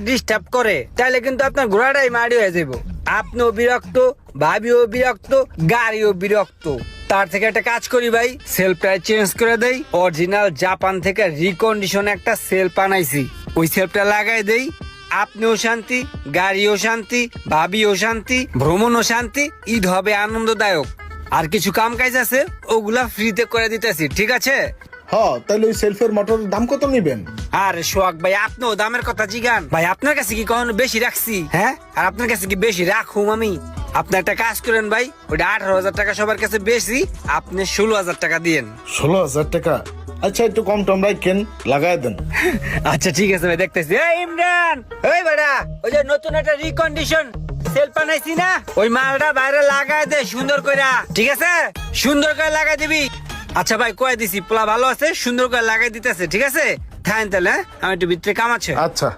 Disturb করে তাহলে কিন্তু আপনার ঘোড়াটাই মারি হয়ে যাবো। আপনিও বিরক্ত, ভাবিও বিরক্ত, গাড়িও বিরক্ত। তার থেকে একটা কাজ করি ভাই, সেলফটা চেঞ্জ করে দেই। অরিজিনাল জাপান থেকে রিকন্ডিশন একটা সেলফ আনাইছি, ওই সেলফটা লাগাই দেই। আপনিও শান্তি, গাড়িও শান্তি, ভাবিও শান্তি, ভ্রমণও শান্তি, ঈদ হবে আনন্দদায়ক। আর কিছু কাম কাজ আছে ওগুলা ফ্রিতে করে দিতেছি, ঠিক আছে? তাহলে ওই সেলফের মোটরের দাম কত নিবেন? আরে সোহাগ ভাই, আপনিও দামের কথা জিগান ভাই। আপনার কাছে কি কখনো বেশি রাখছি? হ্যাঁ, আর আপনার কাছে কি বেশি রাখুম আমি? আপনি একটা কাজ করেন ভাই, ওইটা 18,000 টাকা সবার কাছে বেশি, আপনি 16,000 টাকা দিয়েন। 16,000 টাকা? আচ্ছা, একটু কম টম রাখেন, লাগাই দেন। আচ্ছা ঠিক আছে ভাই, দেখতেছি। এই ইমরান, ওই বেটা, ওই যে নতুন একটা রিকন্ডিশন সেলফ বানাইছি না, ওই মালটা বাইরে লাগাই দে সুন্দর করে, ঠিক আছে? সুন্দর করে লাগাই দিবি। আচ্ছা ভাই, কয়ে দিছি, পোলা ভালো আছে, সুন্দর করে লাগাই দিতেছে, ঠিক আছে? থাকেন তাহলে, হ্যাঁ? আমি একটু ভিতরে কাম আছে। আচ্ছা।